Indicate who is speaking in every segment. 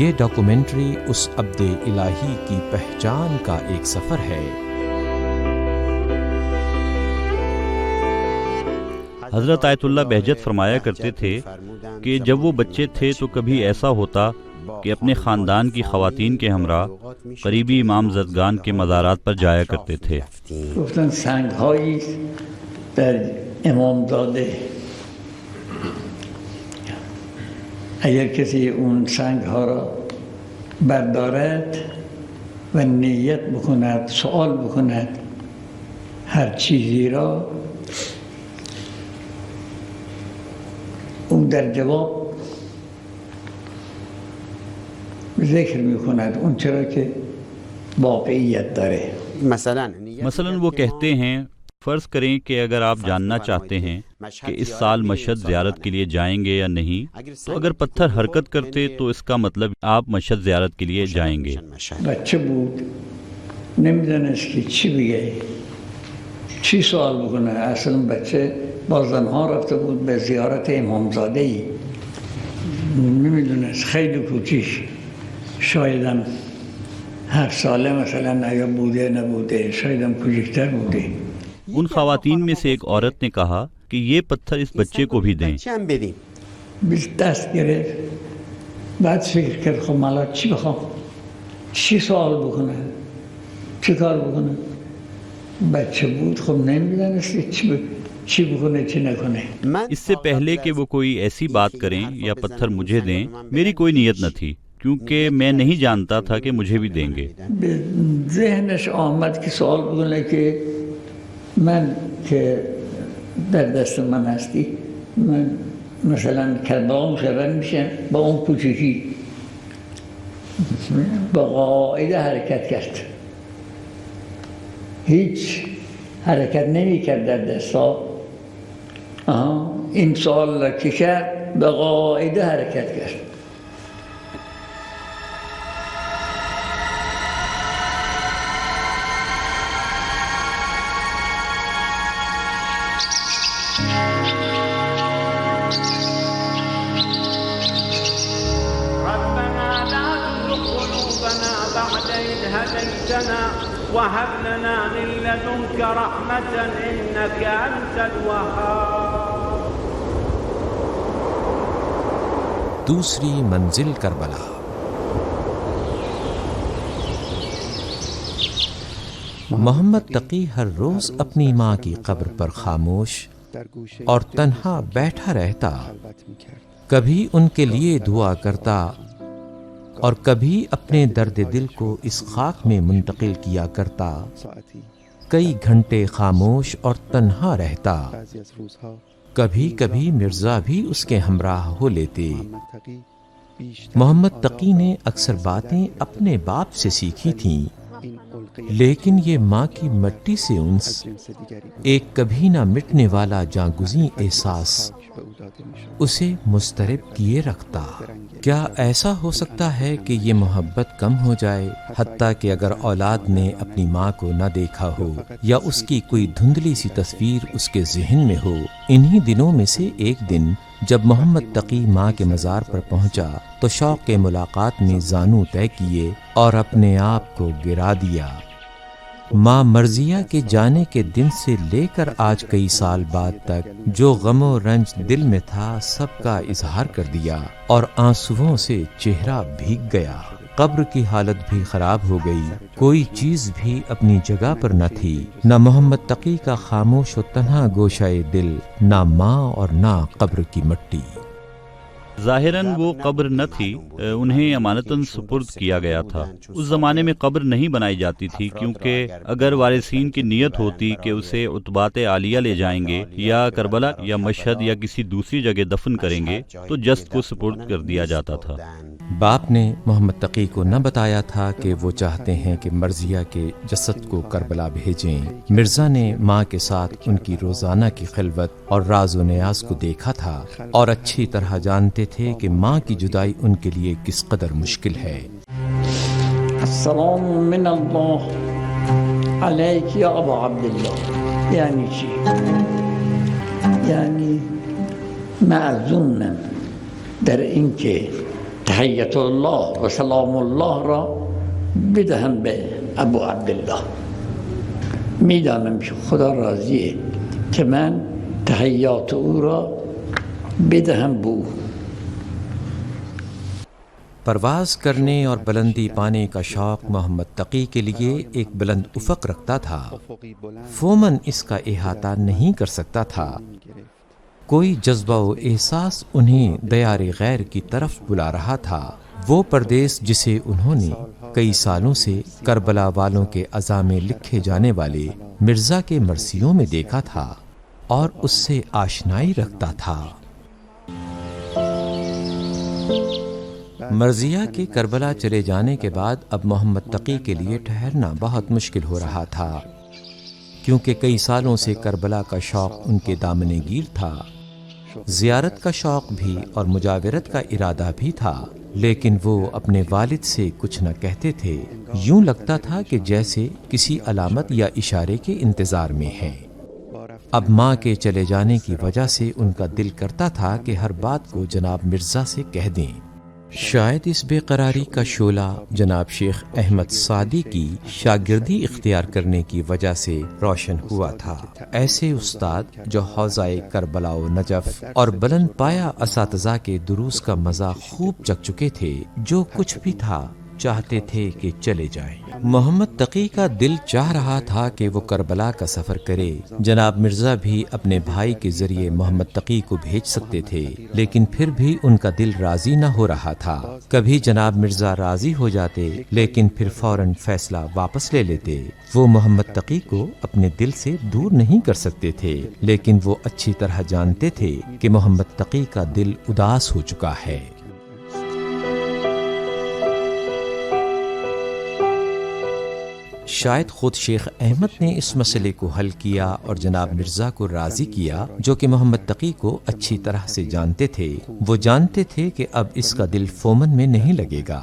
Speaker 1: یہ ڈاکومنٹری اس عبد الہی کی پہچان کا ایک سفر ہے۔
Speaker 2: حضرت آیت اللہ بہجت فرمایا کرتے تھے کہ جب وہ بچے تھے تو کبھی ایسا ہوتا کہ اپنے خاندان کی خواتین کے ہمراہ قریبی امام زدگان کے مزارات پر جایا کرتے تھے۔
Speaker 3: گفتن سنگ هایی در امامزاده اگر کسی اون سنگ ها را بردارد و نیت بکند، سوال بکند هر چیزی را، اون در جواب ذکر میکند اون چرا که واقعیت داره۔
Speaker 2: مثلا وہ کہتے ہیں فرض کریں کہ اگر آپ جاننا چاہتے ہیں کہ اس سال مشہد زیارت کے لیے جائیں گے یا نہیں، تو اگر پتھر حرکت کرتے تو اس کا مطلب آپ مشہد زیارت کے لیے جائیں گے۔
Speaker 3: بچه بود نمیدونست که چی بگه، چی سوال بکنه. اصلا بچه با زنها رفته بود به زیارت امامزاده ای، نمیدونست، خیلی کوچیک، شایدم 7 ساله مثلا اگر بوده نبوده، شایدم کوچکتر بوده.
Speaker 2: ان خواتین میں سے ایک عورت نے کہا کہ یہ پتھر اس بچے کو بھی دیں۔
Speaker 3: دست گرفت، بعد فکر کرد خب مالا چی بخوام، چی سوال بکنه، چی کار بکنه. بچه بود خب نمیدونست چی بکنه چی نکنه.
Speaker 2: اس سے پہلے کہ وہ کوئی ایسی بات کریں یا پتھر مجھے دیں، میری کوئی نیت نہ تھی، کیونکہ میں نہیں جانتا تھا کہ مجھے بھی دیں گے۔
Speaker 3: ذهنش آمد که سوال بکنه که من که در دست من هستی، من مثلا کربلا مشرن میشم با اون کوچیکی. با قاعده حرکت کرد، هیچ حرکت نمی کرد در دستا. این سوال را که کرد به قاعده حرکت کرد.
Speaker 4: وهب لنا من لدنك رحمة إنك أنت الوهاب۔
Speaker 1: دوسری منزل کربلا۔ محمد تقی ہر روز اپنی ماں کی قبر پر خاموش اور تنہا بیٹھا رہتا، کبھی ان کے لیے دعا کرتا اور کبھی اپنے درد دل کو اس خاک میں منتقل کیا کرتا۔ کئی گھنٹے خاموش اور تنہا رہتا، کبھی کبھی مرزا بھی اس کے ہمراہ ہو لیتے۔ محمد تقی نے اکثر باتیں اپنے باپ سے سیکھی تھیں، لیکن یہ ماں کی مٹی سے انس، ایک کبھی نہ مٹنے والا جاں احساس اسے مضطرب کیے رکھتا۔ کیا ایسا ہو سکتا ہے کہ یہ محبت کم ہو جائے، حتیٰ کہ اگر اولاد نے اپنی ماں کو نہ دیکھا ہو یا اس کی کوئی دھندلی سی تصویر اس کے ذہن میں ہو؟ انہی دنوں میں سے ایک دن جب محمد تقی ماں کے مزار پر پہنچا تو شوق کے ملاقات میں زانو طے کیے اور اپنے آپ کو گرا دیا۔ ماں مرضیہ کے جانے کے دن سے لے کر آج کئی سال بعد تک جو غم و رنج دل میں تھا سب کا اظہار کر دیا اور آنسوؤں سے چہرہ بھیگ گیا۔ قبر کی حالت بھی خراب ہو گئی، کوئی چیز بھی اپنی جگہ پر نہ تھی، نہ محمد تقی کا خاموش و تنہا گوشہ دل، نہ ماں اور نہ قبر کی مٹی۔
Speaker 2: ظاہراً وہ قبر نہ تھی، انہیں امانتاً سپرد کیا گیا تھا۔ اس زمانے میں قبر نہیں بنائی جاتی تھی، کیونکہ اگر وارثین کی نیت ہوتی کہ اسے عتبات عالیہ لے جائیں گے یا کربلا یا مشہد یا کسی دوسری جگہ دفن کریں گے تو جسد کو سپرد کر دیا جاتا تھا۔
Speaker 1: باپ نے محمد تقی کو نہ بتایا تھا کہ وہ چاہتے ہیں کہ مرضیہ کے جسد کو کربلا بھیجیں۔ مرزا نے ماں کے ساتھ ان کی روزانہ کی خلوت اور راز و نیاز کو دیکھا تھا اور اچھی طرح جانتے تھے کہ ماں کی جدائی ان کے لیے کس قدر مشکل ہے۔
Speaker 3: السلام من اللہ علیک یا ابا عبداللہ، یعنی چی؟ یعنی معذونم در این که تحیت الله و سلام الله را بدهم به ابو عبدالله. میدانم که خدا راضیه که من تحیات او را بدهم به او.
Speaker 1: پرواز کرنے اور بلندی پانے کا شوق محمد تقی کے لیے ایک بلند افق رکھتا تھا. فومن اس کا احاطہ نہیں کر سکتا تھا. کوئی جذبہ و احساس انہیں دیار غیر کی طرف بلا رہا تھا. وہ پردیس جسے انہوں نے کئی سالوں سے کربلا والوں کے عزا میں لکھے جانے والے مرزا کے مرثیوں میں دیکھا تھا اور اس سے آشنائی رکھتا تھا. مرضیہ کے کربلا چلے جانے کے بعد اب محمد تقی کے لیے ٹھہرنا بہت مشکل ہو رہا تھا، کیونکہ کئی سالوں سے کربلا کا شوق ان کے دامنے گیر تھا. زیارت کا شوق بھی اور مجاورت کا ارادہ بھی تھا، لیکن وہ اپنے والد سے کچھ نہ کہتے تھے. یوں لگتا تھا کہ جیسے کسی علامت یا اشارے کے انتظار میں ہیں. اب ماں کے چلے جانے کی وجہ سے ان کا دل کرتا تھا کہ ہر بات کو جناب مرزا سے کہہ دیں. شاید اس بے قراری کا شعلہ جناب شیخ احمد سعدی کی شاگردی اختیار کرنے کی وجہ سے روشن ہوا تھا. ایسے استاد جو حوزہ کربلا و نجف اور بلند پایا اساتذہ کے دروس کا مزہ خوب چکھ چکے تھے، جو کچھ بھی تھا چاہتے تھے کہ چلے جائیں. محمد تقی کا دل چاہ رہا تھا کہ وہ کربلا کا سفر کرے. جناب مرزا بھی اپنے بھائی کے ذریعے محمد تقی کو بھیج سکتے تھے، لیکن پھر بھی ان کا دل راضی نہ ہو رہا تھا. کبھی جناب مرزا راضی ہو جاتے، لیکن پھر فوراً فیصلہ واپس لے لیتے. وہ محمد تقی کو اپنے دل سے دور نہیں کر سکتے تھے، لیکن وہ اچھی طرح جانتے تھے کہ محمد تقی کا دل اداس ہو چکا ہے. شاید خود شیخ احمد نے اس مسئلے کو حل کیا اور جناب مرزا کو راضی کیا، جو کہ محمد تقی کو اچھی طرح سے جانتے تھے. وہ جانتے تھے کہ اب اس کا دل فومن میں نہیں لگے گا.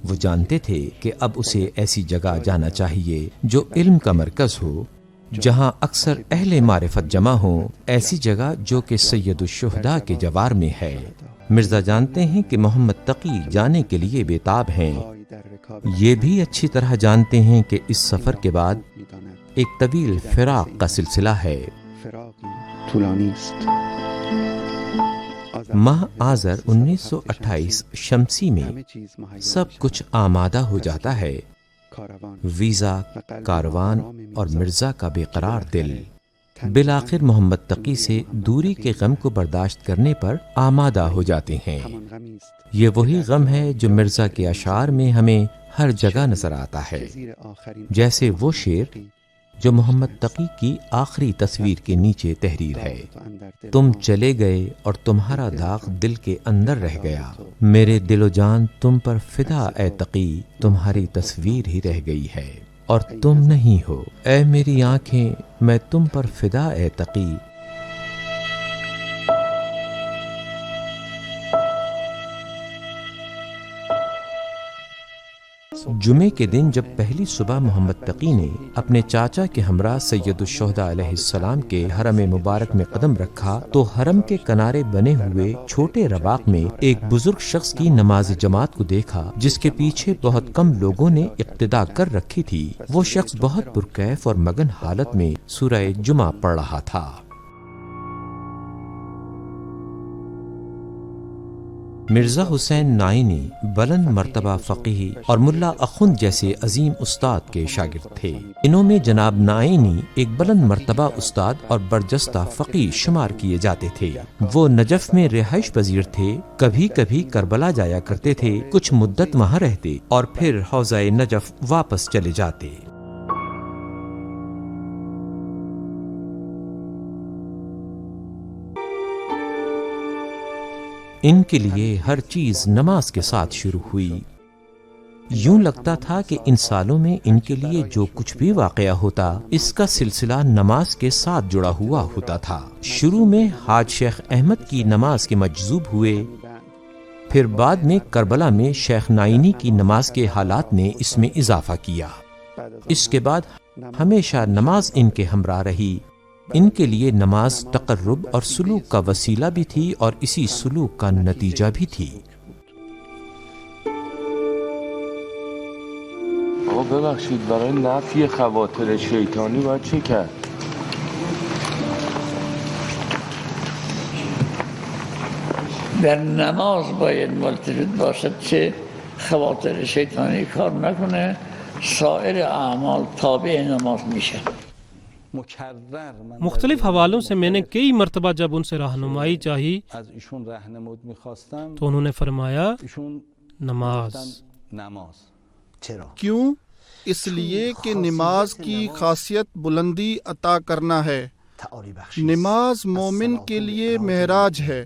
Speaker 1: وہ جانتے تھے کہ اب اسے ایسی جگہ جانا چاہیے جو علم کا مرکز ہو، جہاں اکثر اہل معرفت جمع ہوں، ایسی جگہ جو کہ سید الشہداء کے جوار میں ہے. مرزا جانتے ہیں کہ محمد تقی جانے کے لیے بےتاب ہیں. یہ بھی اچھی طرح جانتے ہیں کہ اس سفر کے بعد ایک طویل فراق کا سلسلہ ہے. ماہ آذر 1928 شمسی میں سب کچھ آمادہ ہو جاتا ہے. ویزا، کاروان اور مرزا کا بے قرار دل بالآخر محمد تقی سے دوری کے غم کو برداشت کرنے پر آمادہ ہو جاتے ہیں. یہ وہی غم ہے جو مرزا کے اشعار میں ہمیں ہر جگہ نظر آتا ہے، جیسے وہ شعر جو محمد تقی کی آخری تصویر کے نیچے تحریر ہے: تم چلے گئے اور تمہارا داغ دل کے اندر رہ گیا، میرے دل و جان تم پر فدا اے تقی، تمہاری تصویر ہی رہ گئی ہے اور تم نہیں ہو، اے میری آنکھیں میں تم پر فدا اے تقی. جمعے کے دن جب پہلی صبح محمد تقی نے اپنے چاچا کے ہمراہ سید الشہداء علیہ السلام کے حرم مبارک میں قدم رکھا تو حرم کے کنارے بنے ہوئے چھوٹے رواق میں ایک بزرگ شخص کی نماز جماعت کو دیکھا، جس کے پیچھے بہت کم لوگوں نے اقتدا کر رکھی تھی. وہ شخص بہت پرکیف اور مگن حالت میں سورہ جمعہ پڑھ رہا تھا. مرزا حسین نائینی بلند مرتبہ فقیہ اور ملا اخند جیسے عظیم استاد کے شاگرد تھے. انہوں میں جناب نائینی ایک بلند مرتبہ استاد اور برجستہ فقیہ شمار کیے جاتے تھے. وہ نجف میں رہائش پذیر تھے، کبھی کبھی کربلا جایا کرتے تھے، کچھ مدت وہاں رہتے اور پھر حوزہ نجف واپس چلے جاتے. ان کے لیے ہر چیز نماز کے ساتھ شروع ہوئی. یوں لگتا تھا کہ ان سالوں میں ان کے لیے جو کچھ بھی واقعہ ہوتا اس کا سلسلہ نماز کے ساتھ جڑا ہوا ہوتا تھا. شروع میں حاج شیخ احمد کی نماز کے مجذوب ہوئے، پھر بعد میں کربلا میں شیخ نائینی کی نماز کے حالات نے اس میں اضافہ کیا. اس کے بعد ہمیشہ نماز ان کے ہمراہ رہی. ان کے لیے نماز تقرب اور سلوک کا وسیلہ بھی تھی اور اسی سلوک کا نتیجہ بھی تھی.
Speaker 5: آقا ببخشید برای نفی خواطر شیطانی باید چه کرد؟
Speaker 3: در نماز باید ملتفت باشد که خواطر شیطانی کار نکنه، سایر اعمال تابع نماز میشه.
Speaker 6: مختلف حوالوں سے میں نے کئی مرتبہ جب ان سے رہنمائی چاہی تو انہوں نے فرمایا نماز.
Speaker 7: کیوں؟ اس لیے کہ نماز کی خاصیت بلندی عطا کرنا ہے. نماز مومن کے لیے معراج ہے.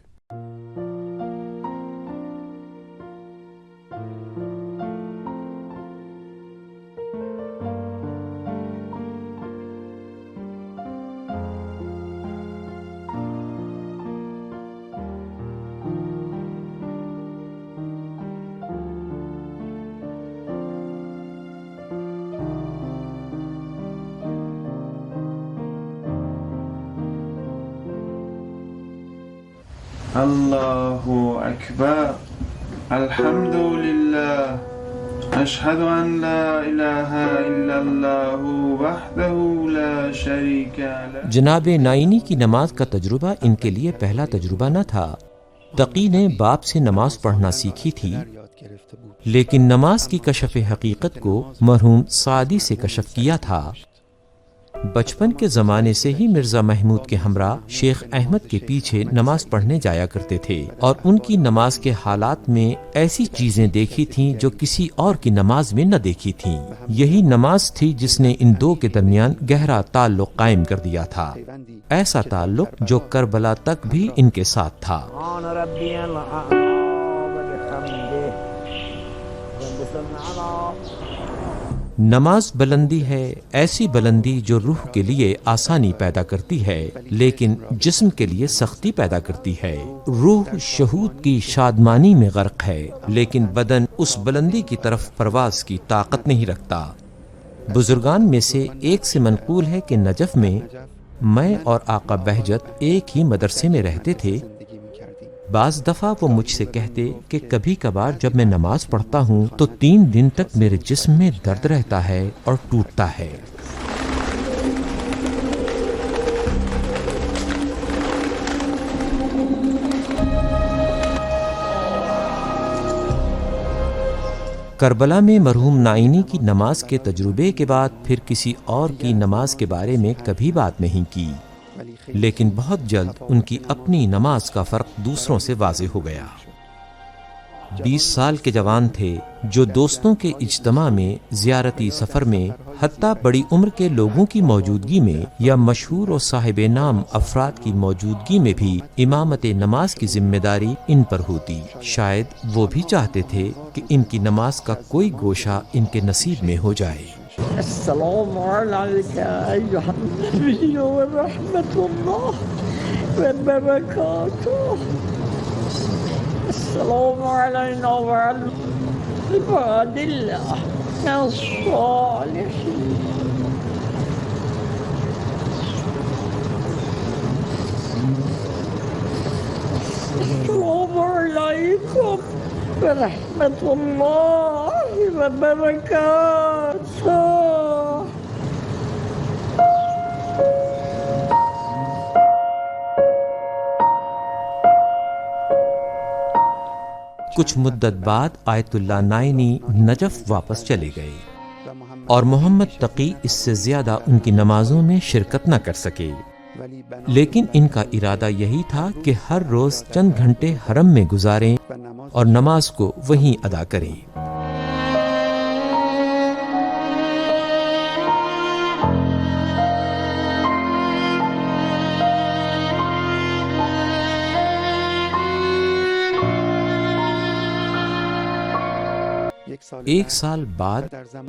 Speaker 8: اللہ اکبر الحمد للہ اشہد ان لا الہ الا اللہ وحدہ لا شریک لہ.
Speaker 1: جناب نائینی کی نماز کا تجربہ ان کے لیے پہلا تجربہ نہ تھا. تقی نے باپ سے نماز پڑھنا سیکھی تھی، لیکن نماز کی کشف حقیقت کو مرحوم سعدی سے کشف کیا تھا. بچپن کے زمانے سے ہی مرزا محمود کے ہمراہ شیخ احمد کے پیچھے نماز پڑھنے جایا کرتے تھے اور ان کی نماز کے حالات میں ایسی چیزیں دیکھی تھیں جو کسی اور کی نماز میں نہ دیکھی تھیں. یہی نماز تھی جس نے ان دو کے درمیان گہرا تعلق قائم کر دیا تھا، ایسا تعلق جو کربلا تک بھی ان کے ساتھ تھا. نماز بلندی ہے، ایسی بلندی جو روح کے لیے آسانی پیدا کرتی ہے لیکن جسم کے لیے سختی پیدا کرتی ہے. روح شہود کی شادمانی میں غرق ہے لیکن بدن اس بلندی کی طرف پرواز کی طاقت نہیں رکھتا. بزرگان میں سے ایک سے منقول ہے کہ نجف میں اور آقا بہجت ایک ہی مدرسے میں رہتے تھے. بعض دفعہ وہ مجھ سے کہتے کہ کبھی کبھار جب میں نماز پڑھتا ہوں تو 3 دن تک میرے جسم میں درد رہتا ہے اور ٹوٹتا ہے. کربلا میں مرحوم نائینی کی نماز کے تجربے کے بعد پھر کسی اور کی نماز کے بارے میں کبھی بات نہیں کی، لیکن بہت جلد ان کی اپنی نماز کا فرق دوسروں سے واضح ہو گیا. 20 سال کے جوان تھے جو دوستوں کے اجتماع میں، زیارتی سفر میں، حتیٰ بڑی عمر کے لوگوں کی موجودگی میں یا مشہور و صاحب نام افراد کی موجودگی میں بھی امامت نماز کی ذمہ داری ان پر ہوتی. شاید وہ بھی چاہتے تھے کہ ان کی نماز کا کوئی گوشہ ان کے نصیب میں ہو جائے.
Speaker 3: السلام علیک ایھا النبی ورحمۃ اللہ وبرکاتہ. السلام علینا وعلی عباد اللہ الصالحین. السلام علیکم ورحمۃ اللہ وبرکاتہ.
Speaker 1: کچھ مدت بعد آیت اللہ نائینی نجف واپس چلے گئے اور محمد تقی اس سے زیادہ ان کی نمازوں میں شرکت نہ کر سکے، لیکن ان کا ارادہ یہی تھا کہ ہر روز چند گھنٹے حرم میں گزاریں اور نماز کو وہیں ادا کریں. ایک سال بعد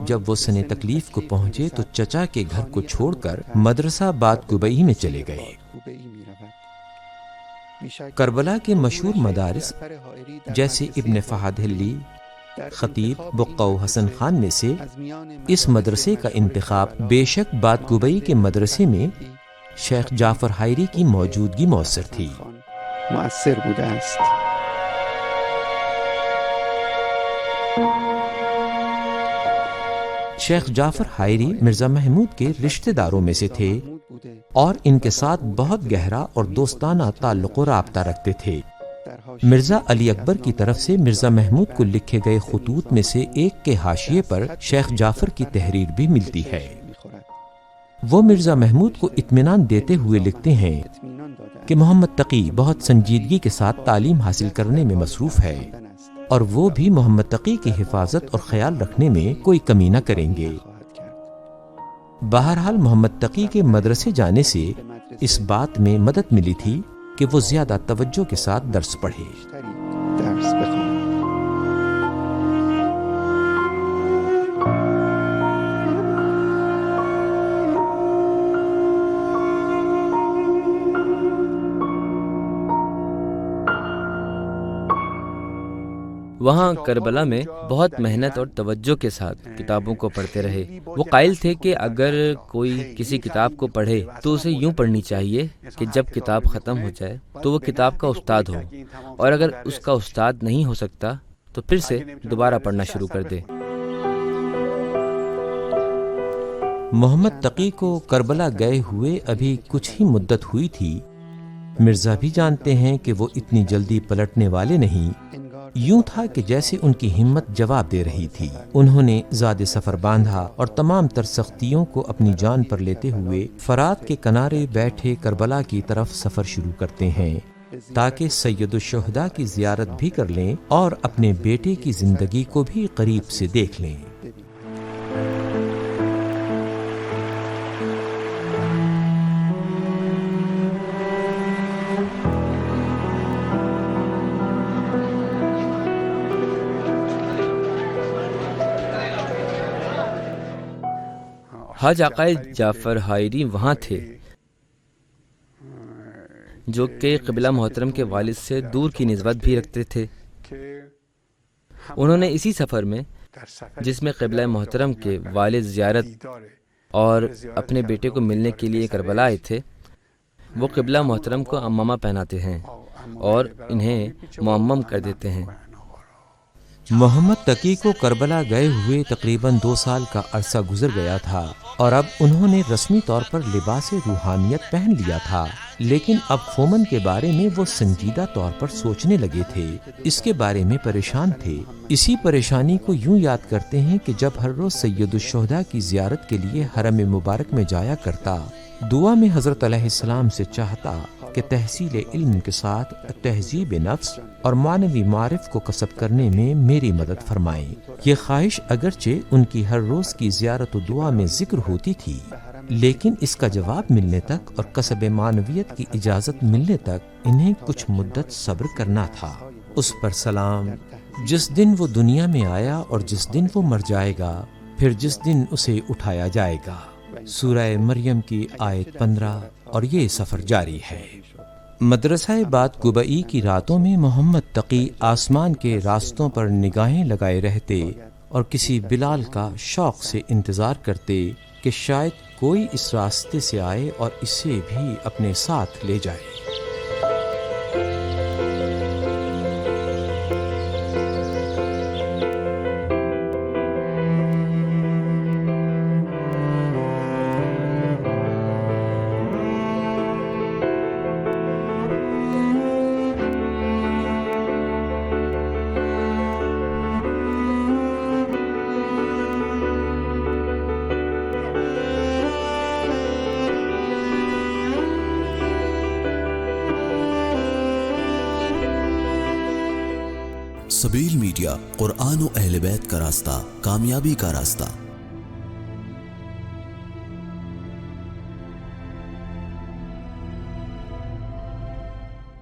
Speaker 1: جب وہ سن تکلیف کو پہنچے تو چچا کے گھر کو چھوڑ کر مدرسہ باد کبئی میں چلے گئے. کربلا کے مشہور مدارس جیسے ابن فہد حلی، خطیب بقع حسن خان میں سے اس مدرسے کا انتخاب بے شک باد کبئی کے مدرسے میں شیخ جعفر حائری کی موجودگی مؤثر تھی.
Speaker 9: مؤثر بوده است.
Speaker 1: شیخ جعفر حائری مرزا محمود کے رشتہ داروں میں سے تھے اور ان کے ساتھ بہت گہرا اور دوستانہ تعلق و رابطہ رکھتے تھے۔ مرزا علی اکبر کی طرف سے مرزا محمود کو لکھے گئے خطوط میں سے ایک کے حاشیے پر شیخ جعفر کی تحریر بھی ملتی ہے۔ وہ مرزا محمود کو اطمینان دیتے ہوئے لکھتے ہیں کہ محمد تقی بہت سنجیدگی کے ساتھ تعلیم حاصل کرنے میں مصروف ہے اور وہ بھی محمد تقی کی حفاظت اور خیال رکھنے میں کوئی کمی نہ کریں گے۔ بہرحال محمد تقی کے مدرسے جانے سے اس بات میں مدد ملی تھی کہ وہ زیادہ توجہ کے ساتھ درس پڑھے۔
Speaker 10: وہاں کربلا میں بہت محنت اور توجہ کے ساتھ کتابوں کو پڑھتے رہے۔ وہ قائل تھے کہ اگر کوئی کسی کتاب کو پڑھے تو اسے یوں پڑھنی چاہیے کہ جب کتاب ختم ہو جائے تو وہ کتاب کا استاد ہو، اور اگر اس کا استاد نہیں ہو سکتا تو پھر سے دوبارہ پڑھنا شروع کر دے۔
Speaker 1: محمد تقی کو کربلا گئے ہوئے ابھی کچھ ہی مدت ہوئی تھی۔ مرزا بھی جانتے ہیں کہ وہ اتنی جلدی پلٹنے والے نہیں۔ یوں تھا کہ جیسے ان کی ہمت جواب دے رہی تھی۔ انہوں نے زاد سفر باندھا اور تمام تر سختیوں کو اپنی جان پر لیتے ہوئے فرات کے کنارے بیٹھے کربلا کی طرف سفر شروع کرتے ہیں تاکہ سید الشہداء کی زیارت بھی کر لیں اور اپنے بیٹے کی زندگی کو بھی قریب سے دیکھ لیں۔
Speaker 10: حاج عقائل جعفر حائری وہاں تھے، جو کہ قبلہ محترم کے والد سے دور کی نسبت بھی رکھتے تھے۔ انہوں نے اسی سفر میں جس میں قبلہ محترم کے والد زیارت اور اپنے بیٹے کو ملنے کے لیے کربلا آئے تھے، وہ قبلہ محترم کو عمامہ پہناتے ہیں اور انہیں معمم کر دیتے ہیں۔
Speaker 1: محمد تقی کو کربلا گئے ہوئے تقریباً 2 سال کا عرصہ گزر گیا تھا اور اب انہوں نے رسمی طور پر لباس روحانیت پہن لیا تھا، لیکن اب فومن کے بارے میں وہ سنجیدہ طور پر سوچنے لگے تھے، اس کے بارے میں پریشان تھے۔ اسی پریشانی کو یوں یاد کرتے ہیں کہ جب ہر روز سید الشہداء کی زیارت کے لیے حرم مبارک میں جایا کرتا، دعا میں حضرت علیہ السلام سے چاہتا کہ تحصیل علم کے ساتھ تہذیب نفس اور معنوی معرف کو کسب کرنے میں میری مدد فرمائیں۔ یہ خواہش اگرچہ ان کی ہر روز کی زیارت و دعا میں ذکر ہوتی تھی، لیکن اس کا جواب ملنے تک اور کسب معنویت کی اجازت ملنے تک انہیں کچھ مدت صبر کرنا تھا۔ اس پر سلام، جس دن وہ دنیا میں آیا اور جس دن وہ مر جائے گا، پھر جس دن اسے اٹھایا جائے گا۔ سورہ مریم کی آیت 15، اور یہ سفر جاری ہے۔ مدرسہ باد گبئی کی راتوں میں محمد تقی آسمان کے راستوں پر نگاہیں لگائے رہتے اور کسی بلال کا شوق سے انتظار کرتے کہ شاید کوئی اس راستے سے آئے اور اسے بھی اپنے ساتھ لے جائے۔
Speaker 11: سبیل میڈیا، قرآن و اہل بیت کا راستہ، کامیابی کا راستہ۔